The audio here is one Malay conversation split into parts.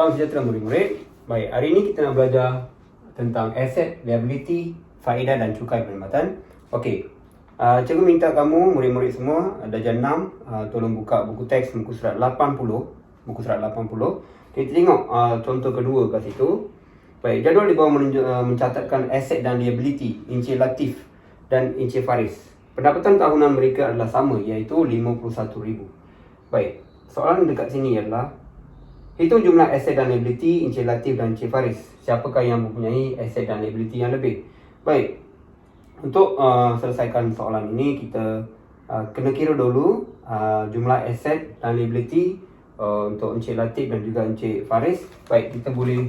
Salam sejahtera murid-murid. Baik, hari ini kita nak belajar tentang aset, liability, faedah dan cukai perkhidmatan. Okey. Cikgu minta kamu murid-murid semua darjah 6 tolong buka buku teks muka surat 80. Muka surat 80. Kita tengok contoh kedua kat situ. Baik, jadual di bawah mencatatkan aset dan liability Encik Latif dan Encik Faris. Pendapatan tahunan mereka adalah sama, iaitu 51,000. Baik, soalan dekat sini ialah hitung jumlah aset dan liability Encik Latif dan Encik Faris. Siapakah yang mempunyai aset dan liability yang lebih? Baik, untuk selesaikan soalan ini kita kena kira dulu jumlah aset dan liability untuk Encik Latif dan juga Encik Faris. Baik, kita boleh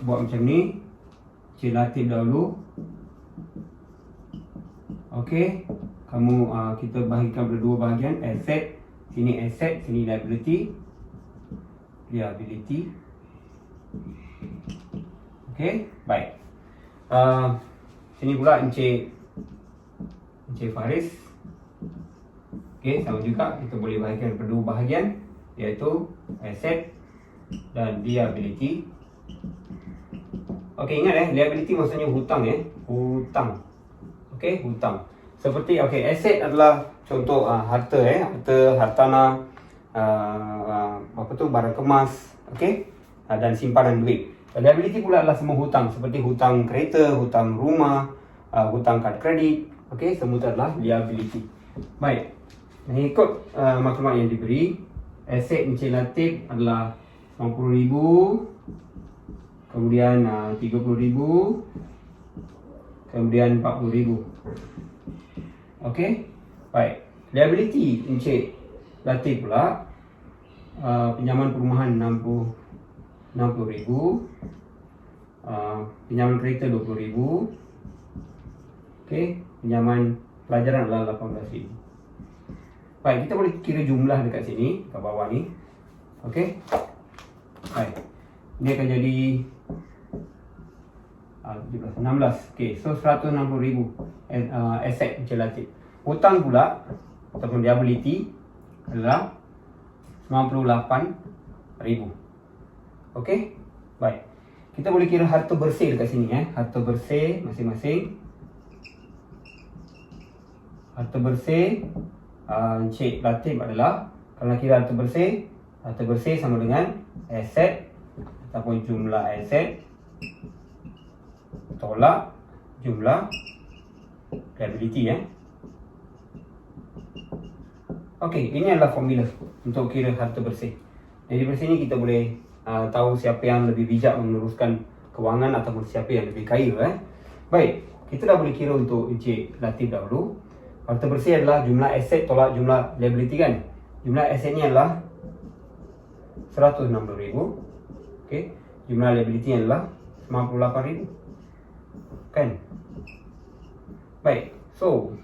buat macam ni. Encik Latif dahulu. Okey, kamu kita bahagikan pada dua bahagian, aset, sini aset, sini liability. Okey, baik. Sini pula Encik Faris. Okey, sama juga kita boleh bahagikan pada dua bahagian, iaitu aset dan liability. Okey, ingat liability maksudnya hutang hutang. Okey, hutang. Seperti aset adalah contoh harta hartanah, barang kemas, okey, dan simpanan duit. Liability pula adalah semua hutang, seperti hutang kereta, hutang rumah, hutang kad kredit. Okey, semua itu adalah liability. Baik, mengikut maklumat yang diberi, aset Encik Latif adalah 90,000, kemudian 30,000, kemudian 40,000. Okey, baik. Liability Encik Latif pula pinjaman perumahan 60,000, pinjaman kereta 20,000. Okey, pinjaman pelajaran adalah 18,000. Baik, kita boleh kira jumlah dekat sini, kat bawah ni. Okey. Baik. Ini akan jadi 16. Okey, so 160,000 aset Encik Latif. Hutang pula ataupun liability adalah 98,000. Okey, baik. Kita boleh kira harta bersih dekat sini harta bersih masing-masing. Harta bersih Encik Latif adalah, kalau kira harta bersih sama dengan aset ataupun jumlah aset tolak jumlah liability Okey, ini adalah formula untuk kira harta bersih. Jadi dari sini kita boleh tahu siapa yang lebih bijak meneruskan kewangan ataupun siapa yang lebih kaya. Baik, kita dah boleh kira untuk Encik Latif dahulu. Harta bersih adalah jumlah aset tolak jumlah liability kan. Jumlah aset ni adalah 160,000. Okey, jumlah liability adalah 98,000. Kan? Baik, so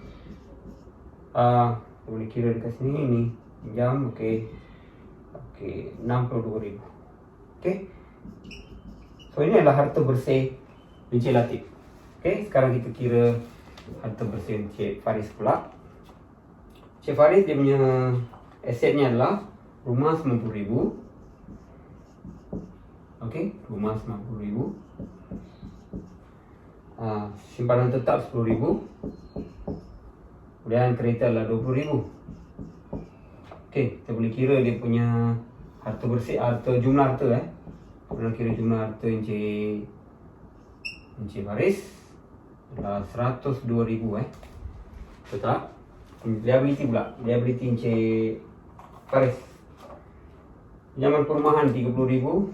boleh kira dekat sini ni pinjam, okey, 62,000. Okey, so ini adalah harta bersih Encik Latif. Okey, sekarang kita kira harta bersih Encik Faris pula. Encik Faris dia punya asetnya adalah rumah 90,000. Okey, rumah 90,000. Simpanan tetap 10,000. Kemudian kereta adalah 20,000. Okey, kita boleh kira dia punya harta bersih, jumlah harta Kita kira jumlah harta Encik Faris adalah 102,000 Betul tak? Liability pula, liability Encik Faris. Pinjaman perumahan 30,000.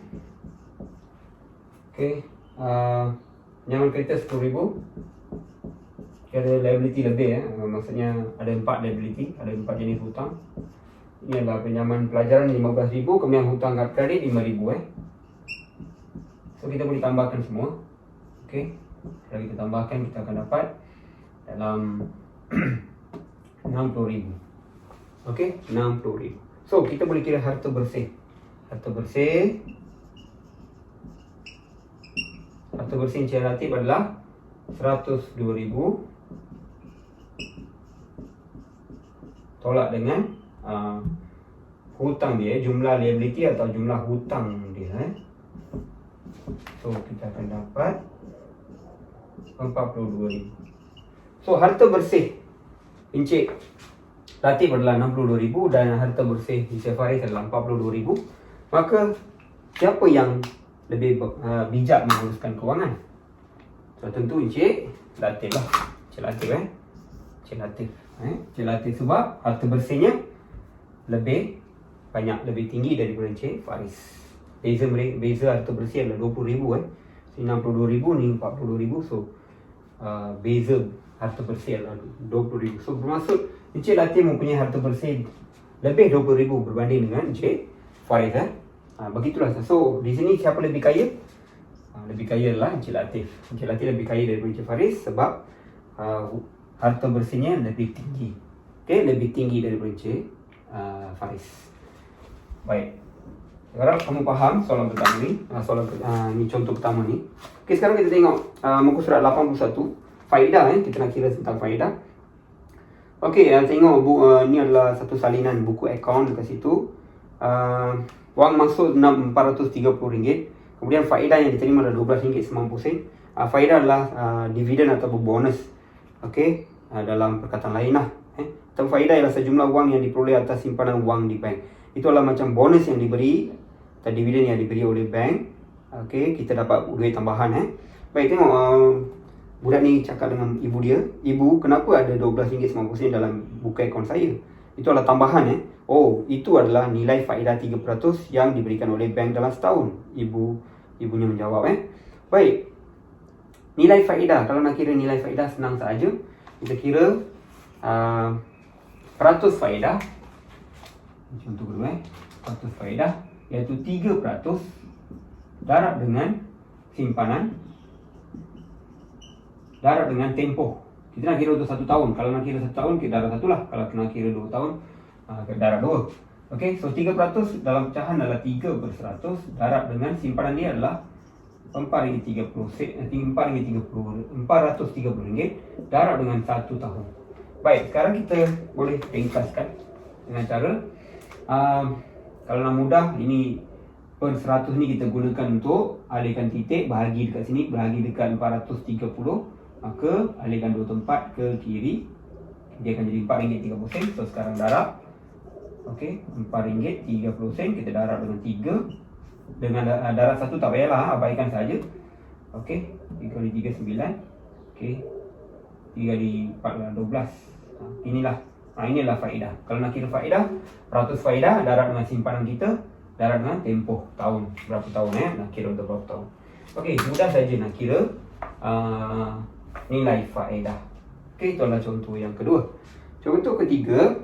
Okey, pinjaman kereta 10,000. Ada liability lebih maksudnya ada 4 liability, ada 4 jenis hutang. Ini adalah pinjaman pelajaran 15,000, kemudian hutang kad kredit 5,000 So kita boleh tambahkan semua. Okey, kalau kita tambahkan kita akan dapat dalam 60,000. Okey, 60,000. So kita boleh kira harta bersih. Harta bersih Encik Latif adalah 102,000 tolak dengan hutang dia, jumlah liability atau jumlah hutang dia. So kita akan dapat 42,000. So harta bersih Encik Latif adalah 62,000 dan harta bersih Encik Faris adalah 42,000. Maka siapa yang lebih bijak menguruskan kewangan? So tentu Encik Latif lah. Encik Latif Encik Latif. Encik Latif sebab harta bersihnya lebih banyak, lebih tinggi daripada Encik Faris. Beza harta bersih adalah 20,000 62,000 ni 42,000. So beza harta bersih adalah 20,000. So bermaksud Encik Latif mempunyai harta bersih lebih 20,000 berbanding dengan Encik Faris. Begitulah. So di sini siapa lebih kaya? Lebih kaya adalah Encik Latif. Encik Latif lebih kaya daripada Encik Faris sebab harta bersihnya lebih tinggi. Okey, lebih tinggi daripada Encik Faris. Baik. Harap kamu faham soalan pertama ni. Ni contoh pertama ni. Okey, sekarang kita tengok muka surat 81. Faedah kita nak kira tentang faedah. Okey, tengok ni adalah satu salinan buku akaun dekat situ. Wang masuk RM430. Kemudian faedah yang diterima adalah RM12.90. Faedah adalah dividen atau bonus. Okey, dalam perkataan lain lah. Atau faedah ialah sejumlah wang yang diperoleh atas simpanan wang di bank. Itu adalah macam bonus yang diberi atau dividen yang diberi oleh bank. Okey, kita dapat duit tambahan. Baik, tengok budak ni cakap dengan ibu dia, "Ibu, kenapa ada RM12.90 dalam buku akaun saya?" Itu adalah tambahan. Oh, itu adalah nilai faedah 3% yang diberikan oleh bank dalam setahun. Ibunya menjawab. Baik. Nilai faedah, kalau nak kira nilai faedah senang saja. Kita kira peratus faedah. Contoh kedua, peratus faedah iaitu 3% darab dengan simpanan darab dengan tempoh. Kita nak kira untuk 1 tahun. Kalau nak kira 1 tahun, kita darab 1 lah. Kalau nak kira 2 tahun, kita darab 2. Okey, so 3% dalam pecahan adalah 3/100 darab dengan simpanan dia adalah RM430 darab dengan 1 tahun. Baik, sekarang kita boleh ringkaskan dengan cara kalau nak mudah, ini per 100 ni kita gunakan untuk alihkan titik, bahagi dekat sini, bahagi dekat 430. Maka alihkan 2 tempat ke kiri, dia akan jadi RM4.30. So sekarang darab. Okey, RM4.30 kita darab dengan 3. Dengan darab 1 tak payahlah, abaikan saja. Okey, 3 kali 3 9. Okey, 3 kali 4 adalah 12. Inilah faedah. Kalau nak kira faedah, peratus faedah darab dengan simpanan kita, darab dengan tempoh tahun, berapa tahun nak kira untuk berapa tahun. Okey, mudah saja nak kira nilai faedah. Okey, itu adalah contoh yang kedua. Contoh ketiga,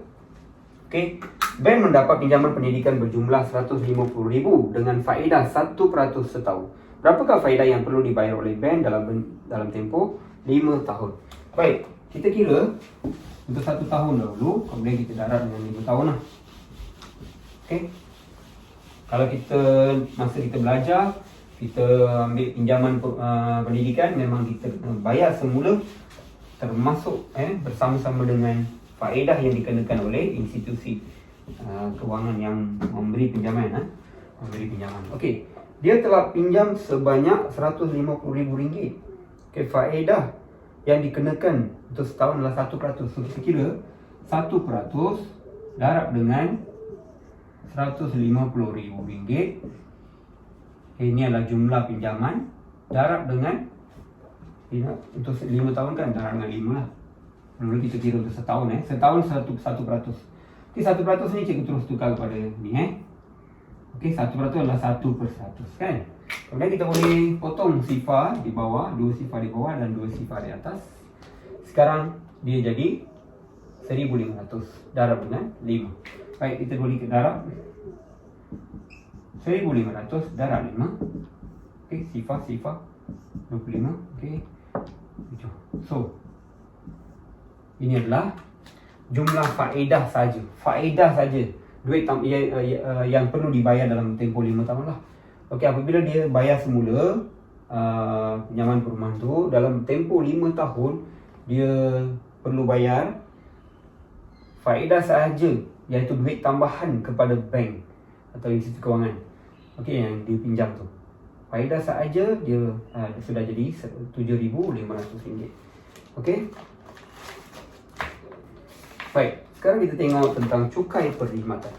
okey, bank mendapat pinjaman pendidikan berjumlah RM150,000 dengan faedah 1% setahun. Berapakah faedah yang perlu dibayar oleh bank dalam tempoh 5 tahun? Baik, kita kira untuk 1 tahun dahulu, kemudian kita darab dengan 5 tahun lah. Okey. Kalau masa kita belajar, kita ambil pinjaman pendidikan, memang kita bayar semula termasuk bersama-sama dengan faedah yang dikenakan oleh institusi kewangan yang memberi pinjaman. Okey, dia telah pinjam sebanyak RM150,000. Okey, faedah yang dikenakan untuk setahun adalah 1%. So kita kira 1% darab dengan RM150,000. Ini adalah jumlah pinjaman darab dengan untuk 5 tahun kan, darab dengan 5 lah. Lalu kita kira untuk setahun. Setahun 1%. Okey, 1% ni cikgu terus tukar kepada ni. Okey, 1% adalah 1/100 kan. Kemudian kita boleh potong sifar di bawah, 2 sifar di bawah dan 2 sifar di atas. Sekarang dia jadi 1,500 darab dengan 5. Baik, kita boleh darab 1,500 darab 5. Okey, sifar 25. Okey, 7. So ini adalah jumlah faedah saja. Faedah saja. Duit yang perlu dibayar dalam tempoh 5 tahun lah. Okey, apabila dia bayar semula pinjaman perumahan tu dalam tempoh 5 tahun, dia perlu bayar faedah sahaja iaitu duit tambahan kepada bank atau institusi kewangan, okey, yang dipinjam tu. Faedah sahaja dia sudah jadi RM7,500. Okey. Baik, sekarang kita tengok tentang cukai perkhidmatan.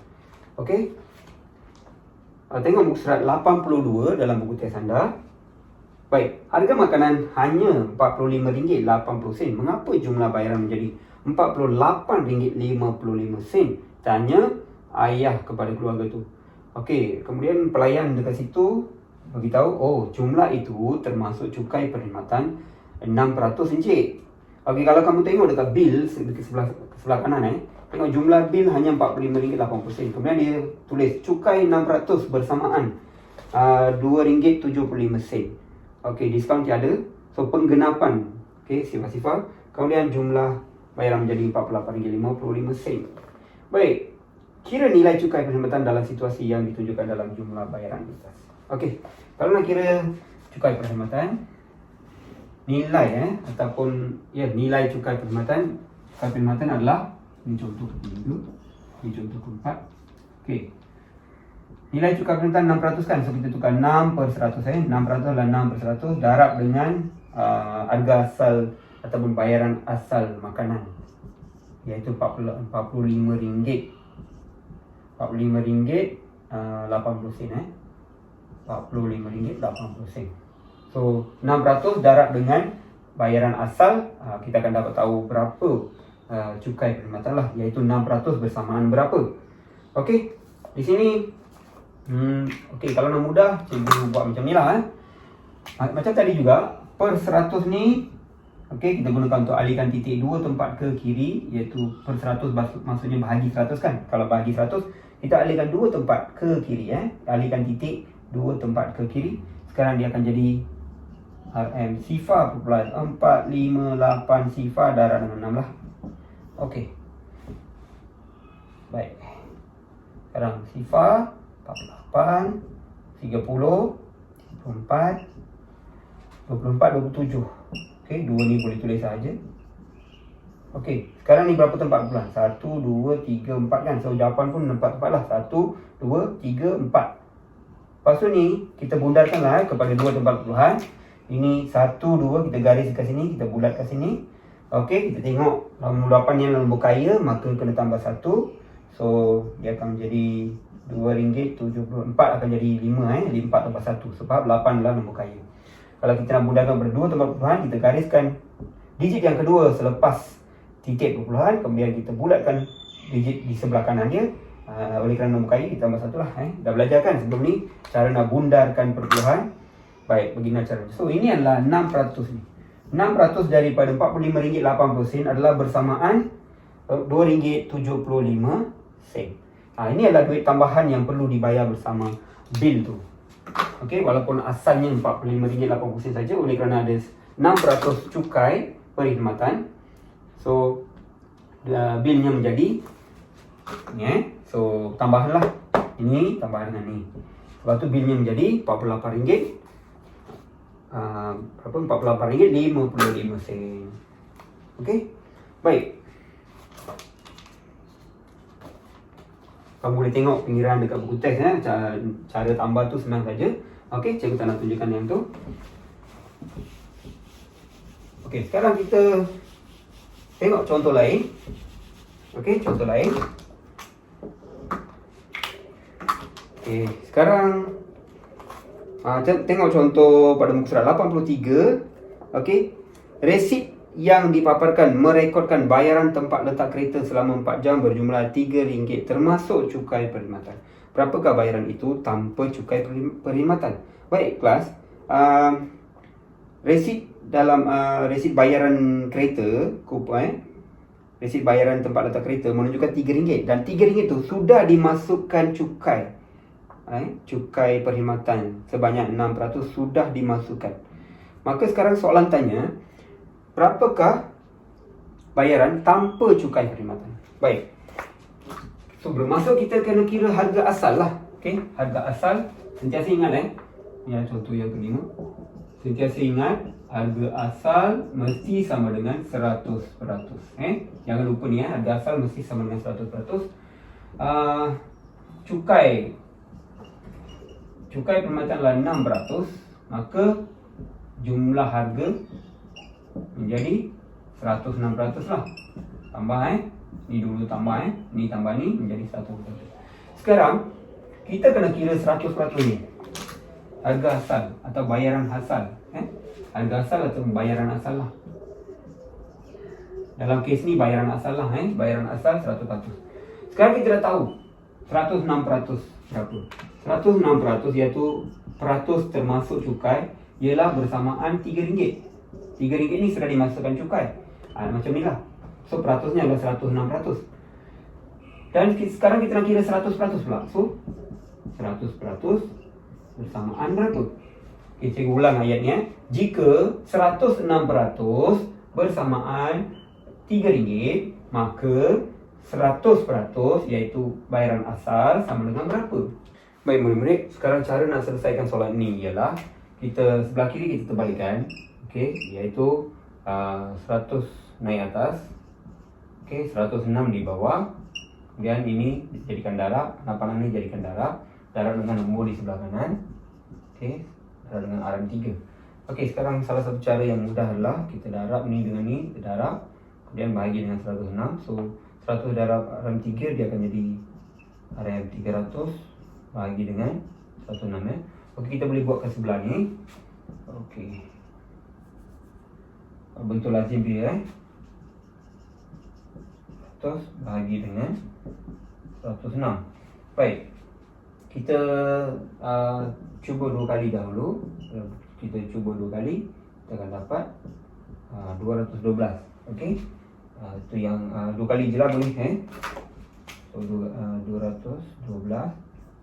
Okey. Tengok muka surat 82 dalam buku teks anda. Baik, harga makanan hanya RM45.80. Mengapa jumlah bayaran menjadi RM48.55? Tanya ayah kepada keluarga tu. Okey, kemudian pelayan dekat situ beritahu, oh, jumlah itu termasuk cukai perkhidmatan 6%, encik. Okey, kalau kamu tengok dekat bil dekat sebelah kanan, tengok jumlah bil hanya RM45.80. Kemudian dia tulis cukai 6% bersamaan RM2.75. Okey, diskaun tiada. So penggenapan, okey, sifar-sifar. Kemudian jumlah bayaran menjadi RM48.55. Baik, kira nilai cukai perkhidmatan dalam situasi yang ditunjukkan dalam jumlah bayaran di atas. Okey, kalau nak kira cukai perkhidmatan, nilai ataupun nilai cukai perkhidmatan adalah, ini contoh ketiga, ini contoh keempat. Okey, nilai cukai perkhidmatan 6% kan, so kita tukar 6%. 6% adalah 6% darab dengan harga asal ataupun bayaran asal makanan, iaitu RM45. RM45.80. RM45.80. So 6% darab dengan bayaran asal, kita akan dapat tahu berapa cukai perkhidmatan lah, iaitu 6% bersamaan berapa. Okey, di sini okey, kalau nak mudah, cikgu buat macam ni lah. Macam tadi juga, per 100 ni, okey, kita gunakan untuk alihkan titik 2 tempat ke kiri, iaitu per 100 maksudnya bahagi 100 kan. Kalau bahagi 100, kita alihkan 2 tempat ke kiri, alihkan titik 2 tempat ke kiri. Sekarang dia akan jadi RM sifar perpuluhan 458 sifar darab dengan 6 lah. Okey. Baik. Sekarang sifar 48, 30, 24, 27. Okey, 2 ni boleh tulis saja. Okey, sekarang ni berapa tempat perpuluhan? 1, 2, 3, 4 kan. So jawapan pun 4 tempat lah. 1, 2, 3, 4. Lepas tu ni, kita bundarkan lah kepada 2 tempat perpuluhan. Ini 1, 2, kita garis kat sini, kita bulat kat sini. Okey, kita tengok nombor 8 yang nombor kaya, maka kena tambah 1. So, dia akan menjadi RM2.74, akan jadi 5, 4 tambah 1. Sebab 8 adalah nombor kaya. Kalau kita nak bundarkan pada 2 tempat perpuluhan, kita gariskan digit yang kedua selepas titik perpuluhan. Kemudian kita bulatkan digit di sebelah kanan dia. Oleh kerana nombor kaya, kita tambah 1 lah. Dah belajar kan sebelum ni cara nak bundarkan perpuluhan. Baik, begini cara. So, ini adalah 6% ni. 6% daripada RM45.80 adalah bersamaan RM2.75. Ini adalah duit tambahan yang perlu dibayar bersama bil tu. Okey, walaupun asalnya RM45.80 saja, oleh kerana ada 6% cukai perkhidmatan. So, bilnya menjadi ni, so tambahan lah. Ini tambahan dengan ni. Sebab tu bilnya menjadi RM48. Berapa? RM48.55. Okey. Baik. Kamu boleh tengok pinggiran dekat buku teks cara tambah tu senang saja. Okey, cikgu tak nak tunjukkan yang tu. Okey, sekarang kita tengok contoh lain. Okey, contoh lain. Okey, sekarang tengok contoh pada muka surat 83. Okey, resit yang dipaparkan merekodkan bayaran tempat letak kereta selama 4 jam berjumlah RM3 termasuk cukai perkhidmatan. Berapakah bayaran itu tanpa cukai perkhidmatan? Baik, kelas. Resit dalam resit bayaran kereta, resit bayaran tempat letak kereta menunjukkan RM3 dan RM3 itu sudah dimasukkan cukai. Cukai perkhidmatan sebanyak 6% sudah dimasukkan. Maka sekarang soalan tanya, berapakah bayaran tanpa cukai perkhidmatan? Baik. Sebelum masuk kita kena kira harga asal lah. Okey, harga asal sentiasa ingat yang contoh yang kelima. Sentiasa ingat harga asal mesti sama dengan 100%. Jangan lupa ni harga asal mesti sama dengan 100%. Cukai perkhidmatan adalah 6%, maka jumlah harga menjadi 106% lah. Tambah ni dulu tambah ni tambah ni menjadi 100%. Sekarang kita kena kira 100% ni. Harga asal atau bayaran asal. Harga asal atau bayaran asal lah. Dalam kes ni bayaran asal lah. Bayaran asal 100%. Sekarang kita dah tahu 106% berapa. 106% iaitu peratus termasuk cukai ialah bersamaan RM3. RM3 ni sudah dimasukkan cukai. Macam ni lah. So peratusnya adalah 106%. Dan sekarang kita nak kira 100% pula. So 100% bersamaan berapa? Okay, cikgu ulang ayat ni. Jika 106% bersamaan RM3, maka 100% iaitu bayaran asal sama dengan berapa? Baik murid-murid, sekarang cara nak selesaikan soalan ni ialah kita sebelah kiri kita terbalikkan. Okey, iaitu 100 naik atas. Okey, 106 di bawah. Kemudian ini jadikan darab, lapangan ni jadikan darab. Darab dengan nombor di sebelah kanan. Okey, darab dengan RM3. Okey, sekarang salah satu cara yang mudah adalah kita darab ni dengan ni, kita darab. Kemudian bahagi dengan 106. So 100 darab RM3 dia akan jadi RM300 bahagi dengan 106 Okey, kita boleh buat ke sebelah ni. Okey. Bentuk lazim dia 100 bahagi dengan 106. Baik. Kita cuba 2 kali dahulu. Kita cuba 2 kali, kita akan dapat 212. Okey. Itu yang 2 kali je lah boleh So 212.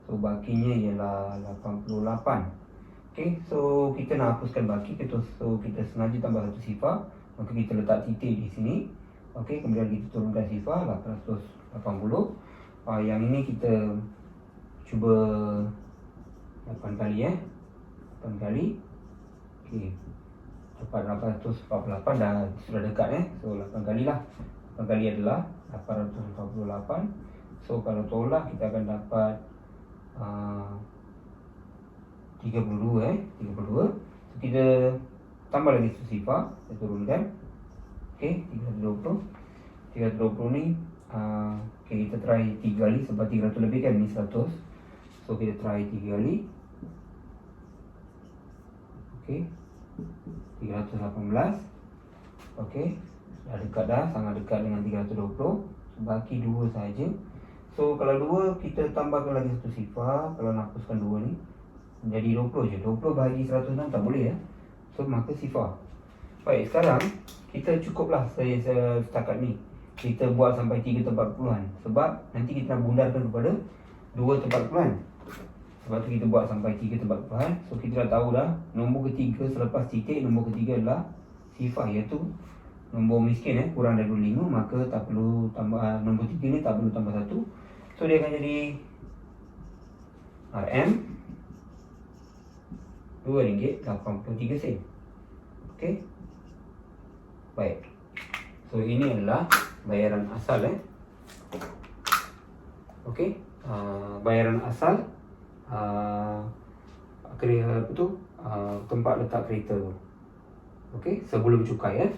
So bakinya ialah 88. Okey, so kita nak hapuskan baki, so kita sengaja tambah satu sifar, maka kita letak titik di sini. Okey, kemudian kita turunkan sifar 880. Yang ini kita cuba 8 kali 8 kali. Okey. Dapat 848 dah sudah dekat So 8 kali lah. 8 kali adalah 848. So kalau tolak kita akan dapat 32 32. So, kita tambah lagi satu sifar, kita turunkan. Okey, 320 ni okey, kita try 3 kali sebab 300 lebih kan ni 100. So kita try 3 kali. Okey, 318. Okey, dah dekat dah, sangat dekat dengan 320. So, baki 2 saja. So kalau 2 kita tambahkan lagi satu sifar. Kalau nak hapuskan 2 ni menjadi 20 je. 20 bahagi 106 tak boleh So maka sifar. Baik, sekarang kita cukuplah saya setakat ni. Kita buat sampai 3 tempat puluhan. Sebab nanti kita nak bundarkan kepada 2 tempat puluhan. Sebab tu kita buat sampai 3 tempat puluhan. So kita dah tahu dah nombor ketiga selepas titik, nombor ketiga adalah sifar, iaitu nombor miskin kurang dari 25, maka tak perlu tambah nombor 3 ni, tak perlu tambah 1. So dia akan jadi RM RM2.83. Okey. Baik. So ini adalah bayaran asal Okey. Bayaran asal tempat letak kereta tu. Okey, sebelum cukai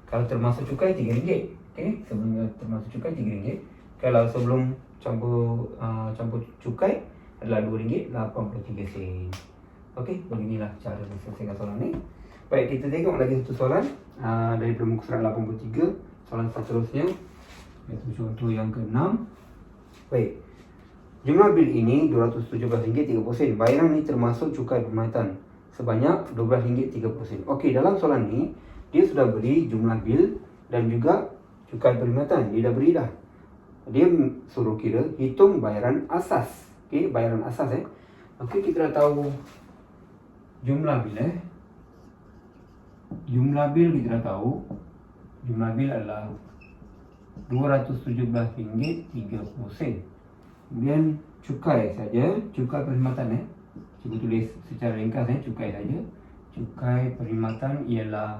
Kalau termasuk cukai RM3. Okey, sebelum termasuk cukai RM3. Kalau sebelum campur cukai adalah RM2.83. Okey, beginilah cara menyelesaikan soalan ni. Baik, kita tengok lagi satu soalan daripada muka surat 83. Soalan seterusnya, iaitu contoh yang ke-6. Baik, jumlah bil ini RM217.30. Bayaran ini termasuk cukai perkhidmatan sebanyak RM12.30. Okey, dalam soalan ni dia sudah beri jumlah bil dan juga cukai perkhidmatan. Dia dah beri dah. Dia suruh kira hitung bayaran asas. Okey, bayaran asas Okey, kita dah tahu jumlah bil Jumlah bil kita dah tahu. Jumlah bil adalah RM217.30. Kemudian cukai saja, cukai perkhidmatan Cikgu tulis secara ringkas cukai saja. Cukai perkhidmatan ialah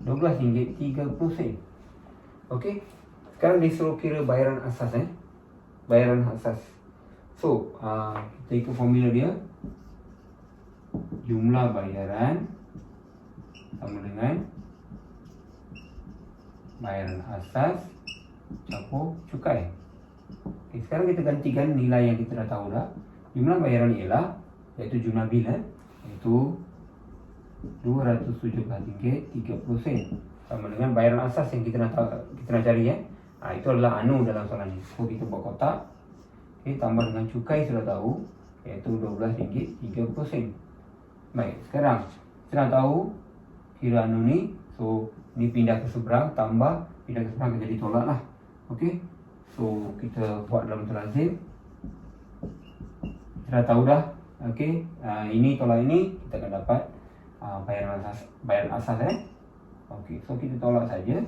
RM12.30. Okey. Sekarang disuruh kira bayaran asas bayaran asas. So, kita ikut formula dia. Jumlah bayaran sama dengan bayaran asas campur cukai. Okay, sekarang kita gantikan nilai yang kita dah tahu dah. Jumlah bayaran ialah, iaitu jumlah bil, iaitu RM217.30 sama dengan bayaran asas yang kita nak cari itu adalah anu dalam soalan ni. So kita buat kotak. Okay, tambah dengan cukai sudah tahu, iaitu RM12.30. Baik, sekarang kita nak tahu kira anu ni. So ni pindah ke seberang, tambah pindah ke seberang jadi tolak lah. Okey. So kita buat dalam terlazim. Kita dah tahu dah. Okey, ini tolak ini, kita akan dapat bayaran asas Okey, so kita tolak saja.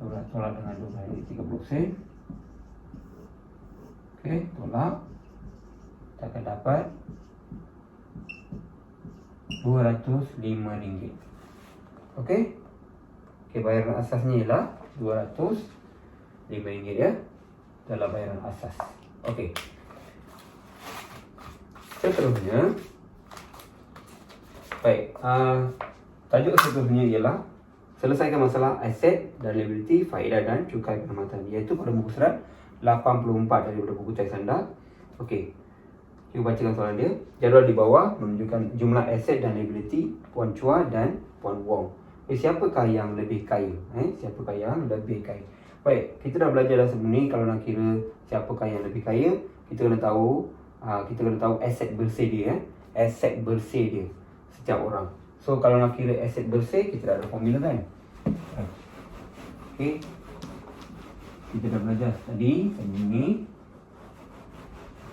Tolak dengan RM12.30. Okey, tolak. Kita akan dapat RM205. Okey. Okey, bayaran asasnya ialah RM205 ya. Dalam bayaran asas. Okey. Seterusnya, baik, tajuk seterusnya ialah selesaikan masalah aset dan liability, faedah dan cukai pengamatan, iaitu pada muka surat 84 daripada buku cari sandar. Okey, cuba bacakan soalan dia. Jadual di bawah menunjukkan jumlah aset dan liability Puan Chua dan Puan Wong. Siapakah yang lebih kaya? Siapakah yang lebih kaya? Baik, kita dah belajar dah sebelum ni. Kalau nak kira siapakah yang lebih kaya, kita kena tahu aset bersih dia. Aset bersih dia setiap orang. So kalau nak kira aset bersih, kita dah ada formula kan. Okey, kita dah belajar tadi sebelum ni.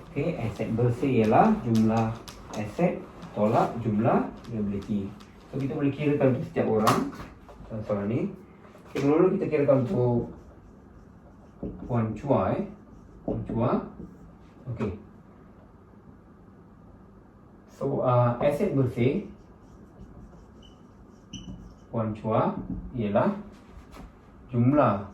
Okey, aset bersih ialah jumlah aset tolak jumlah liability. So kita boleh kirakan untuk setiap orang dalam soalan ni. Okay, dulu kita kirakan untuk Puan Chua Puan Chua. Okey. So aset bersih Puan Chua ialah jumlah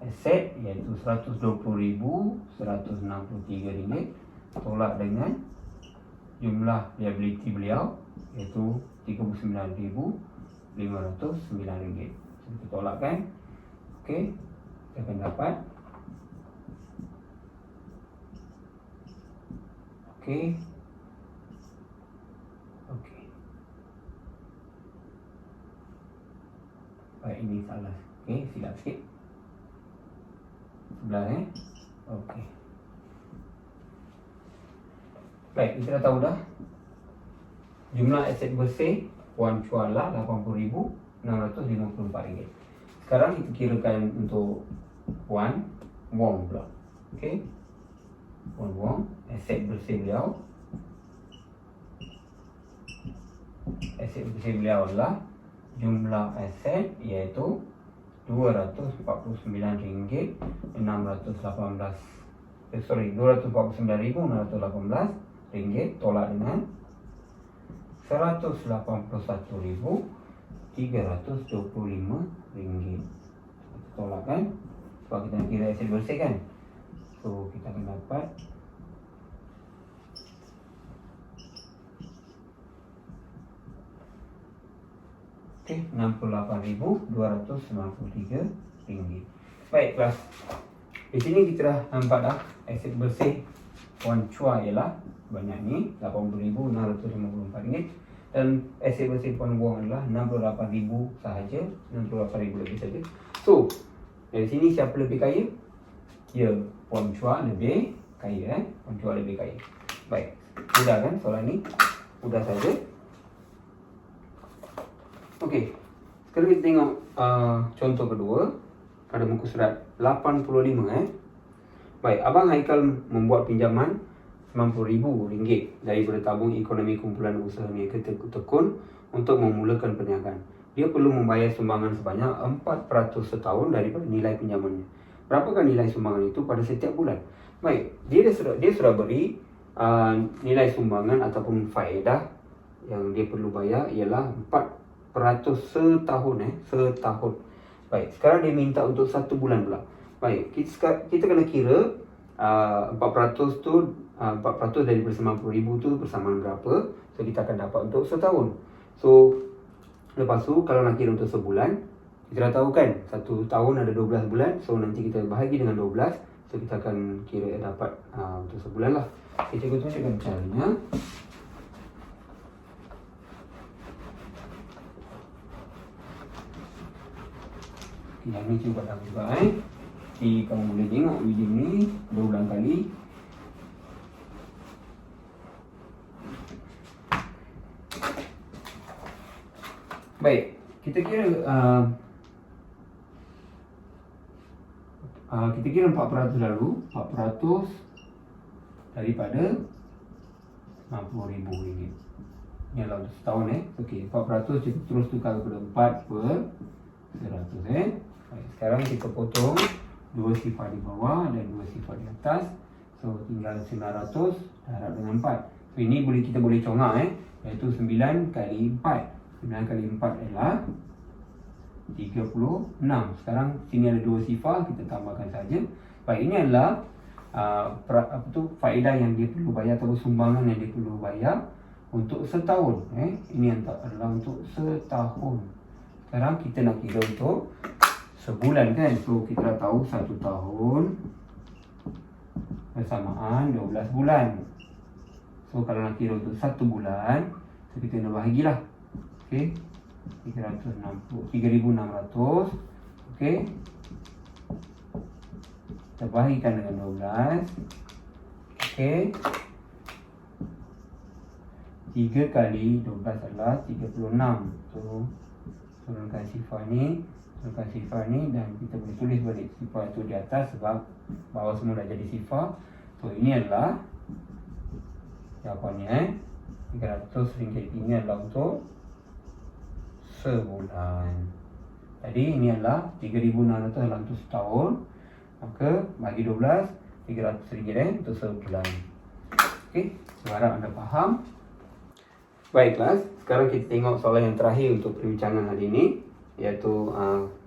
aset iaitu RM120,163 tolak dengan jumlah liability beliau iaitu RM39,509. Kita tolakkan. Okey, kita akan dapat okey. Baik, ini salah. Okey, silap sikit. Sebelah Okey. Baik, kita dah tahu dah. Jumlah aset bersih Puan Chua lah RM80,654. Sekarang kita kirakan untuk Puan Wong pula. Okey. Puan Wong, aset bersih beliau. Aset bersih beliau adalah jumlah aset iaitu RM249,618. RM249,618 tolak dengan RM181,325. Kita tolakkan sebab kita nak kira aset bersih kan. So kita akan dapat RM68,293. Baik kelas. Di sini kita dah nampak dah aset bersih Puan Chua ialah banyak ni RM80,654 dan aset bersih Puan Wong adalah RM68,000 sahaja, RM68,000 lebih saja. So dari sini siapa lebih kaya? Ya, Puan Chua lebih kaya. Puan Chua lebih kaya. Baik, mudah kan soalan ni? Mudah saja. Okey, sekarang kita tengok contoh kedua pada muka surat 85. Baik, Abang Haikal membuat pinjaman RM90,000 daripada tabung ekonomi kumpulan usaha niaga tekun untuk memulakan perniagaan. Dia perlu membayar sumbangan sebanyak 4% setahun daripada nilai pinjamannya. Berapakah nilai sumbangan itu pada setiap bulan? Baik, dia sudah beri nilai sumbangan ataupun faedah yang dia perlu bayar ialah 4% setahun. Setahun. Baik, sekarang dia minta untuk 1 bulan pula. Baik, kita kena kira 4% tu 4% dari 90,000 tu bersamaan berapa. So kita akan dapat untuk setahun. So lepas tu kalau nak kira untuk sebulan, kita dah tahu kan 1 tahun ada 12 bulan. So nanti kita bahagi dengan 12. So kita akan kira dapat untuk sebulan lah. Okay, cikgu tunjukkan caranya. Okay, yang ni cikgu padam juga Jadi kamu boleh tengok video ni berulang kali. Baik, kita kira 4% lalu. 4% daripada RM60,000. Ni adalah untuk setahun Okey, 4% kita terus tukar kepada 4/100 Baik, sekarang kita potong 2 sifar di bawah dan 2 sifar di atas. So tinggal 900 darab dengan 4. So ini kita boleh congak iaitu 9 kali 4. 9 kali 4 adalah 36. Sekarang sini ada 2 sifar, kita tambahkan saja. Baik, ini adalah faedah yang dia perlu bayar atau sumbangan yang dia perlu bayar untuk setahun. Ini adalah untuk setahun. Sekarang kita nak kira untuk sebulan kan. So kita dah tahu 1 tahun bersamaan 12 bulan. So kalau nak kira untuk 1 bulan, so kita nak bahagilah. Okey, 3,600. Okey, kita bahagikan dengan 12. Okey, 3 kali 12 adalah 36. So turunkan sifar ni, dan kita boleh tulis balik sifar itu di atas sebab bawah semua dah jadi sifar. So ini adalah jawapannya RM300. Ini adalah untuk sebulan. Jadi ini adalah 3,600 adalah untuk setahun. Maka bagi 12, RM300 untuk sebulan. Okey, saya harap anda faham. Baik kelas, sekarang kita tengok soalan yang terakhir untuk perbincangan hari ini, iaitu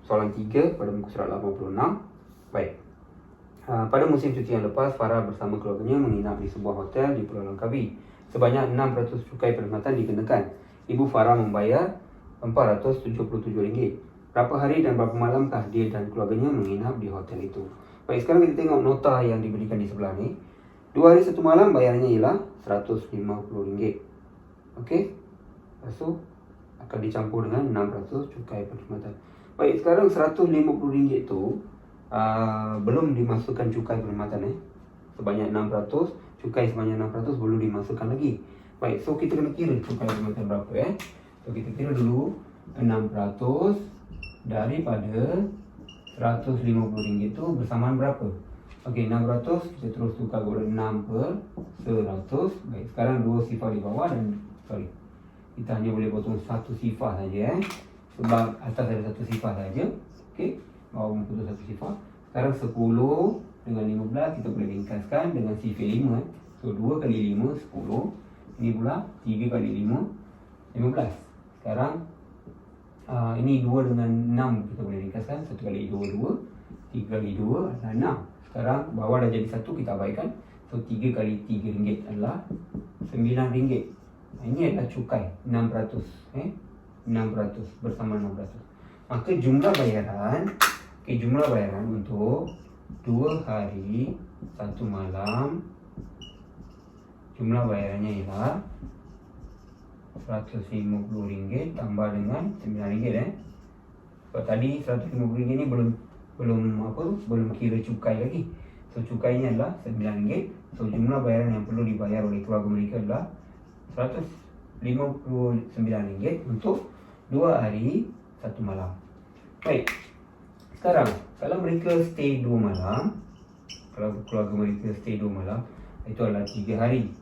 soalan 3 pada muka surat 86. Baik, pada musim cuti yang lepas, Farah bersama keluarganya menginap di sebuah hotel di Pulau Langkawi. Sebanyak 6% cukai perkhidmatan dikenakan. Ibu Farah membayar RM477. Berapa hari dan berapa malamkah dia dan keluarganya menginap di hotel itu? Baik, sekarang kita tengok nota yang diberikan di sebelah ni. 2 hari 1 malam bayarnya ialah RM150. Okey, lepas tu akan dicampur dengan 6% cukai perkhidmatan. Baik, sekarang RM150 tu belum dimasukkan cukai perkhidmatan sebanyak 6%. Cukai sebanyak 6% belum dimasukkan lagi. Baik, so kita kena kira cukai perkhidmatan berapa So kita kira dulu 6% daripada RM150 tu bersamaan berapa? Okey, 6% kita terus tukar kepada 6/100. Baik, sekarang 2 sifar di bawah dan kita hanya boleh potong 1 sifar saja sebab atas ada 1 sifar saja. Okey, bawah potong 1 sifar. Sekarang 10 dengan 15 kita boleh ringkaskan dengan sifar 5 So 2 kali 5 10. Ini pula 3 kali 5 15. Sekarang ini 2 dengan 6 kita boleh ringkaskan. 1 kali 2 2, 3 kali 2 adalah 6. Sekarang bawah dah jadi 1, kita abaikan. So 3 kali RM3 adalah RM9. Ini adalah cukai 6%. 6% bersama 6%. Maka jumlah bayaran untuk 2 hari 1 malam, jumlah bayarannya ialah RM150 tambah dengan RM9. Sebab tadi RM150 ni belum kira cukai lagi. So cukainya adalah RM9. So jumlah bayaran yang perlu dibayar oleh keluarga mereka adalah RM159 untuk 2 hari 1 malam. Baik, sekarang kalau mereka stay 2 malam, kalau keluarga mereka stay 2 malam, itu adalah 3 hari.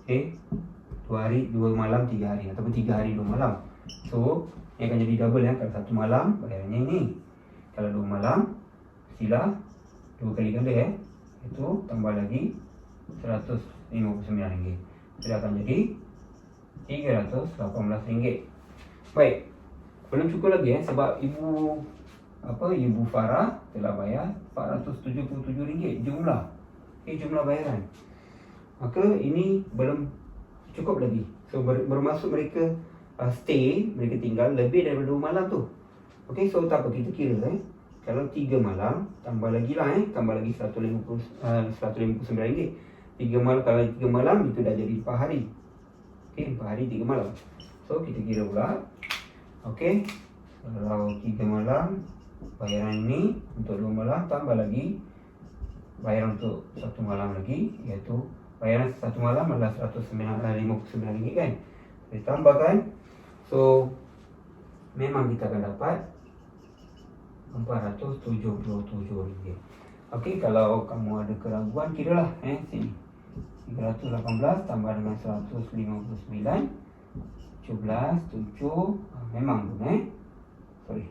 Okey, 2 hari 2 malam 3 hari ataupun 3 hari 2 malam. So ini akan jadi double kalau 1 malam bayarannya ini. Kalau 2 malam mestilah 2 kali ganda itu tambah lagi RM159. Itu akan jadi RM318. Baik, belum cukup lagi sebab ibu Ibu Farah telah bayar RM477 jumlah. Jumlah bayaran. Maka ini belum cukup lagi. So bermaksud mereka stay, mereka tinggal lebih daripada 2 malam tu. So tak apa, kita kira kalau 3 malam tambah lagi lah tambah lagi RM159. 3 malam, kalau 3 malam itu dah jadi 4 hari. 4 hari 3 malam. So kita kira pula. Kalau 3 malam bayaran ini untuk 2 malam tambah lagi bayaran untuk 1 malam lagi, iaitu bayaran 1 malam adalah RM159 kan. Kita tambahkan. So memang kita akan dapat RM477. Kalau kamu ada keraguan, kiralah sini 318 tambah dengan 159 17 7 memang sorry.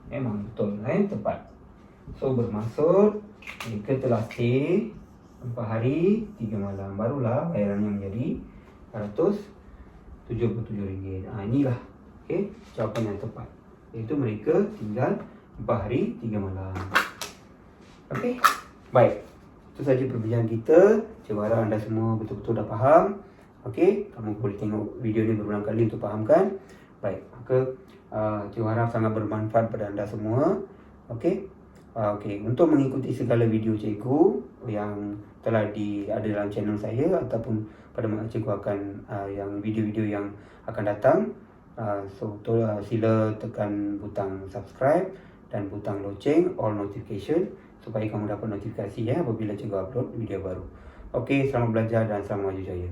Memang betul tepat. So bermaksud mereka telah stay 4 hari 3 malam, barulah bayarannya menjadi RM477. Inilah jawapan yang tepat, iaitu mereka tinggal 4 hari 3 malam. Baik, itu saja perbincangan kita. Cikgu harap anda semua betul-betul dah faham. Kamu boleh tengok video ni berulang kali untuk fahamkan. Baik, maka cikgu harap sangat bermanfaat pada anda semua. Untuk mengikuti segala video cikgu yang telah ada dalam channel saya ataupun pada cikgu akan yang video-video yang akan datang, sila tekan butang subscribe dan butang loceng all notification supaya kamu dapat notifikasi apabila cikgu upload video baru. Selamat belajar dan selamat maju jaya.